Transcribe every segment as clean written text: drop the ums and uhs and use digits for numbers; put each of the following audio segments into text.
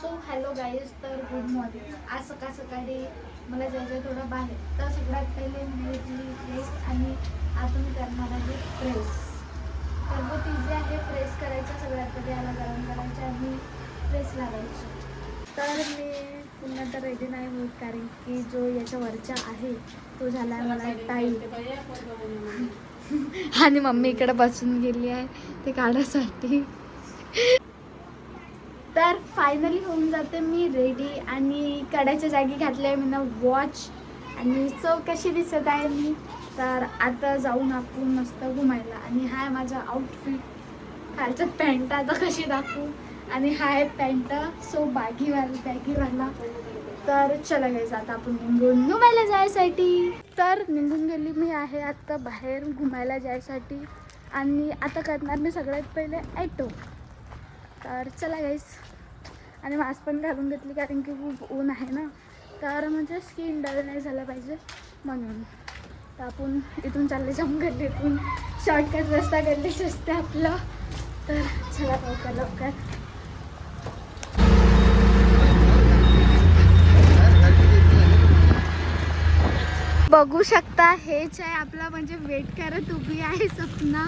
So hello guys, तर good morning. आज सकाळी मला जायचं आहे थोडं बाहेर. तर सगळ्यात पहिले मी घेतली ड्रेस आणि आतून करणार आहे प्रेस. तर बहुत इझी आहे प्रेस करायचं. सगळ्यात पहिले याला गरम करायचं आणि प्रेस लावायची. तर मी पुन्हा तर रेडी नाही होत, कारण की जो याच्यावरचा आहे तो झाला आहे मला टाईट. आणि मम्मी इकडे बसून गेली आहे ते काढायसाठी. तर फायनली होऊन जाते मी रेडी आणि कड्याच्या जागी घातले आहे मी ना वॉच. आणि सो कशी दिसत आहे मी, तर आता जाऊन आपण मस्त घुमायला. आणि हा आहे माझा आउटफिट. खालचं पॅन्ट आता कशी दाखवू. आणि हा आहे पॅन्ट सो बॅगीवाला. तर चला गाईज, आता आपण निघून घुमायला जायसाठी. तर निघून गेली मी आहे आता बाहेर घुमायला जायसाठी. आणि आता करणार मी सगळ्यात पहिले ॲटो. तर चला गाईस, आणि मास्क पण घालून घेतली कारण की खूप ऊन आहे ना, तर म्हणजे स्किन डल नाही झालं पाहिजे म्हणून. तर आपण इथून चालले जाऊन गल्लीतून शॉर्टकट रस्ता गल्लीच असते आपलं. तर चला लवकर. बघू शकता हेच आहे आपला, म्हणजे वेट करत उभी आहे Sapna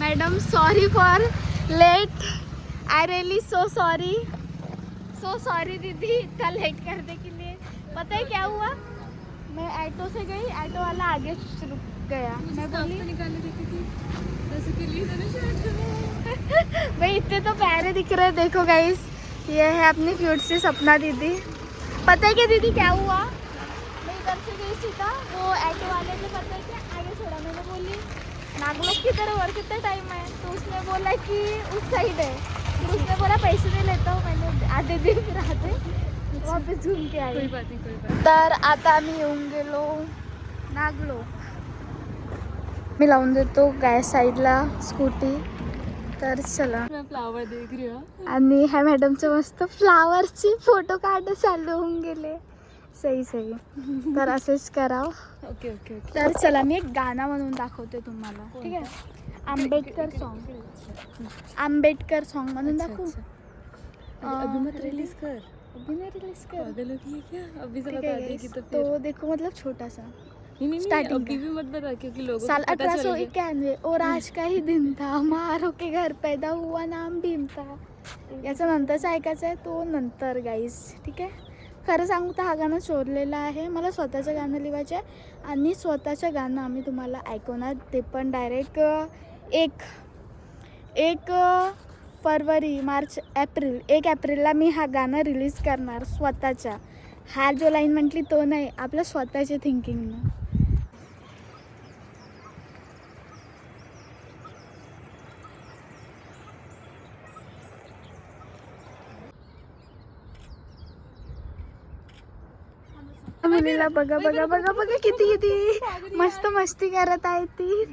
madam. Sorry for late. I really so sorry दीदी, इतना लेट करने के लिए. पता है क्या हुआ, मैं ऑटो से गई, ऑटो वाला आगे रुक गया. मैं बोली भाई इतने तो प्यारे दिख रहे. देखो गाइस, ये है अपनी क्यूट सी सपना दीदी. पता है क्या दीदी क्या हुआ, मैं इधर से गई सीधा, वो ऑटो वाले ने पता है क्या आगे छोड़ा. मैंने बोली नागलोक की तरफ और कितना टाइम है, तो उसने बोला कि उस साइड है. फिर उसने बोला पैसे नहीं लेता हूँ. मैंने आधे दिन फिर आधे वापस घूम के आई. कोई बात नहीं. तर आता आम्ही येऊन गेलो नागलो. मी लावून देतो गॅस साईडला स्कूटी. तर चला. फ्लावर देख रही हो. आणि ह्या मॅडमचं मस्त फ्लावरची फोटो काढणं चालू होऊन गेले. सही. तर असेच करावं. ओके. तर चला, मी एक गाणं म्हणून दाखवते तुम्हाला, ठीक आहे. आंबेडकर सॉन्ग म्हणून दाखवू. अभी मत रिलीज कर. अभी नहीं रिलीज कर. पागल हो गई है क्या, अभी से ठीक बता है देगी guys, तो तो फिर. देखो मतलब छोटा सा नहीं starting अभी का. भी मत बता, क्योंकि लोगों साल को पता चल गया. 1891 और आज का ही दिन था, मारो के घर पैदा हुआ नाम भीम था. याचा नंतरचा ऐकायचं आहे, तो नंतर गाईस, ठीक आहे. खरं सांगू तर हा गाणं चोरलेलं आहे. मला स्वतःचं गाणं लिहायचं आहे आणि स्वतःचं गाणं आम्ही तुम्हाला ऐकवणार, ते पण डायरेक्ट एक फरवरी, मार्च, एप्रिल, 1 एप्रिलला मी हा गाणं रिलीज करणार स्वतःच्या. हा जो लाईन म्हटली तो नाही, आपल्या स्वतःच्या थिंकिंगनं. मुलीला बघा किती मस्त मस्ती करत आहे ती.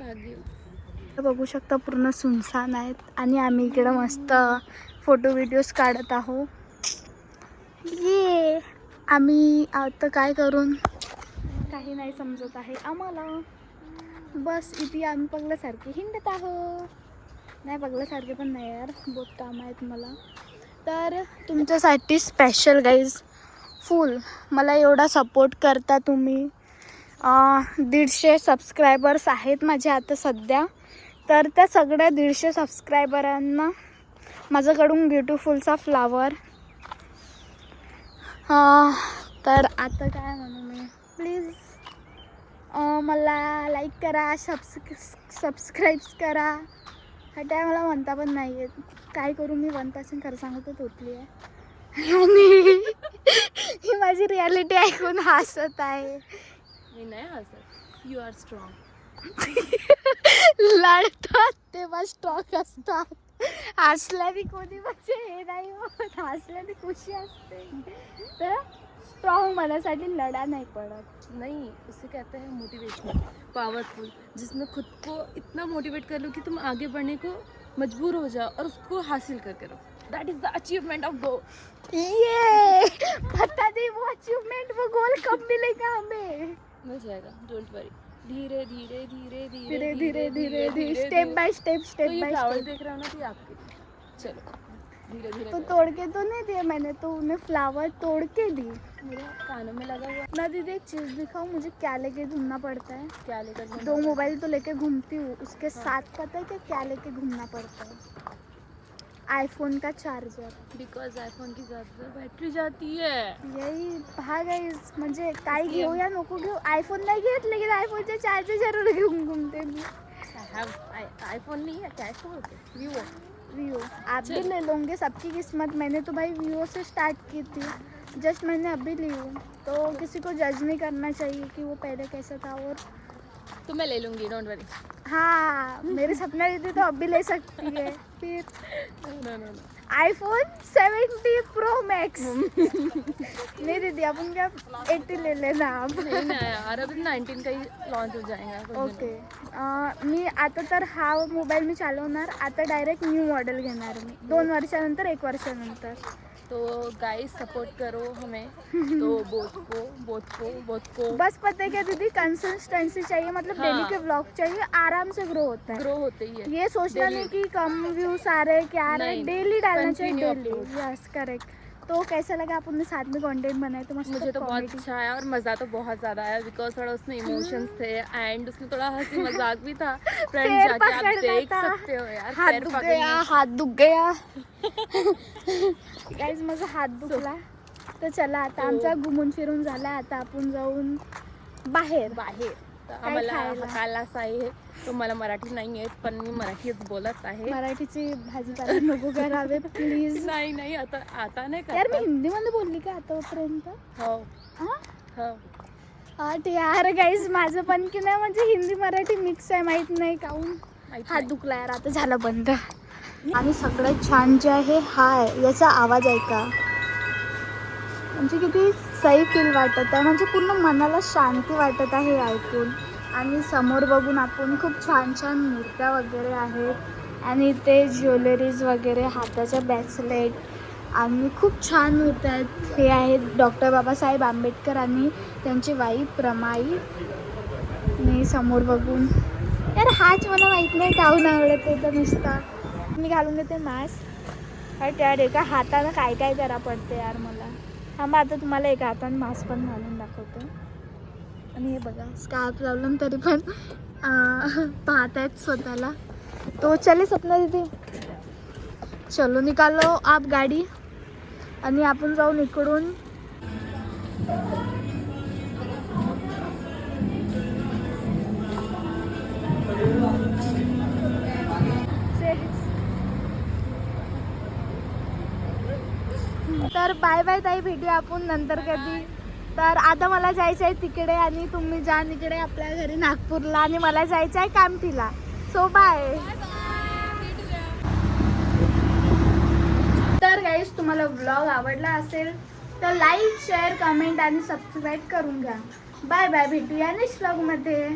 बघू शकता पूर्ण सुनसान आहेत आणि आम्ही इकडे मस्त फोटो व्हिडिओज काढत आहोत. ये आम्ही आता काय करून काही नाही समजत आहे आम्हाला. बस इथे आम्ही पगल्यासारखे हिंडत आहोत. नाही पगल्यासारखे पण नाही यार, बहुत काम आहेत मला. तर तुमच्यासाठी स्पेशल गाईज फुल, मला एवढा सपोर्ट करता तुम्ही. 150 सबस्क्रायबर्स आहेत माझे आता सध्या. तर त्या सगळ्या 150 सबस्क्रायबरांना माझ्याकडून ब्युटिफुलचा फ्लावर. तर आता काय म्हणू मी, प्लीज मला लाईक करा, सबस्क्राईब करा. हा काय मला म्हणता पण नाही येत. काय करू मी, 1% खरं सांगू तर तोतली आहे. आणि ही माझी रियालिटी ऐकून हसत आहे. मी नाही हसत. You are strong. लढतात तेव्हा स्ट्रॉंग असतात. हसल्याने कोणी म्हणजे हे नाही होत, हसल्याने खुशी असते. तर स्ट्रॉंग मनासाठी लढा नाही पडत. नहीं, उसे कहते हैं मोटिवेशनल, पावरफुल, जिसमें खुद को इतना मोटिवेट कर लो कि तुम आगे बढ़ने को मजबूर हो जाओ और उसको हासिल करके रहो. That is the achievement of goal. ये पता नहीं वो अचीवमेंट, वो गोल कब मिलेगा हमें. मिल जाएगा, डोंट वरी. धीरे धीरे स्टेप बाय स्टेप तो ये फ्लावर देख रहा हो ना, तो ये आपके लिए. चलो धीरे धीरे तो करो। तोड़ के तो नहीं दिए मैंने, तो उन्हें फ्लावर तोड़ के दी मेरे कानों में लगा हुआ। ना। दीदी एक चीज़ दिखाओ मुझे, क्या लेके घूमना पड़ता है? क्या लेकर घूमना 2 पड़ता मोबाइल तो लेके घूमती हूँ, उसके हाँ। साथ पता है क्या लेके घूमना पड़ता है? आईफोन का चार्जर। है? बिकॉज आईफोन की ज़्यादा बैटरी जाती है. यही पहा गाईज, म्हणजे काय इसलिए- घेऊ या नको घेऊ, आयफोन नाही घेत लेकिन आयफोनचे चार्जर जरूर घेऊन घूमते मी. आईफोन नहीं है, क्या इसको बोलते हैं? Vivo. वीवो आप भी चल। ले लोगे, सबकी किस्मत. मैंने तो भाई वीवो से स्टार्ट की थी, जस्ट मैंने अभी ली हूँ. तो किसी को जज नहीं करना चाहिए कि वो पहले कैसा था. और तो मैं ले लूँगी, डोंट वरी. हाँ, मेरे सपना दीदी तो अब भी ले सकती है. फिर no no no. IPhone 70 pro max. नहीं दीदी अपन क्या 80 ले लेना आप. नहीं ना यार, अभी 19 का ही लॉन्च हो जाएगा कुछ दिनों ओके. में. मी आता तर हा मोबाईल मी चालवणार, आता डायरेक्ट न्यू मॉडेल घेणार मी 2 वर्षानंतर 1 वर्षानंतर. तो गाइस सपोर्ट करो हमें. तो बोथ को बस पता है क्या दीदी, कंसिस्टेंसी चाहिए, मतलब हाँ. डेली के व्लॉग चाहिए, आराम से ग्रो होता है. ग्रो होते ही है. ये सोचना Daily. नहीं कि कम व्यूज आ रहे क्या आ रहे, नहीं, डेली डालना चाहिए. continue daily. upload. Yes correct. तो कैसा लगा आप उन्हें साथ में कंटेंट बनाए तो मस्त मुझे तो बहुत comedy. अच्छा आया और मज़ा तो बहुत ज़्यादा आया, बिकॉज थोड़ा उसमें इमोशंस थे एंड उसमें थोड़ा हंसी मजाक भी था. फ्रेंड्स पैर जाके आप पकड़ना देख था. सकते हो यार. हात पैर दुख पकड़ना. गया, हात दुख गया. गाईज माझा हात दुखला. तर चला आता तो- आमचा घुमून फिरून झाला, आता आपण जाऊन बाहेर. बाहेर तर आम्हाला खायला? हाकायलाच आहे. तो मला मराठी नाही येत, पण मी मराठीच बोलत आहे. मराठीची भाजीपाला नको करावे प्लीज. नाही नाही, आता आता नाही यार मी करत. हिंदीमध्ये बोलली का आतापर्यंत? हो हा हो. आठ यार गाईज, माझं पण की नाही म्हणजे हिंदी मराठी मिक्स आहे, माहित नाही काहून. माहिती हात नाही. दुखला यार, आता झालं बंद. आणि सगळ्यात छान जे आहे हा आहे, याचा आवाज ऐका, म्हणजे किती सही फील वाटत आहे, म्हणजे पूर्ण मनाला शांती वाटत आहे हे ऐकून. आणि समोर बघून आपण खूप छान छान मूर्त्या वगैरे आहेत आणि ते ज्वेलरीज वगैरे, हाताच्या ब्रेसलेट आणि खूप छान मूर्त्या आहेत. हे आहेत डॉक्टर बाबासाहेब आंबेडकर आणि त्यांची वाईफ रमाई. मी समोर बघून यार हाच मला माहीत नाही काहून आवडत आहे, तर नुसता मी घालून देते मास्क. अरे यार एका हातानं काय काय करा पडते यार मला. थांबा आता तुम्हाला एका हातानं मास्क पण घालून दाखवते. आणि हे बघा स्कार्फ लावलं तरी पण पाहत आहेत स्वतःला. तो चले सपना दीदी, चलो निकालो आप गाडी आणि आपण जाऊन इकडून. तर बाय बाय ताई, भेटूया आपण नंतर कधी. तर आता मला जायचं आहे तिकडे आणि तुम्ही जा इकडे आपल्या घरी नागपूरला, आणि मला जायचं आहे कामठीला. So bye. तर गाईस तुम्हाला व्लॉग आवडला असेल तर लाईक शेअर कमेंट आणि सबस्क्राईब करून घ्या. बाय बाय, भेटूया नेक्स्ट व्लॉगमध्ये.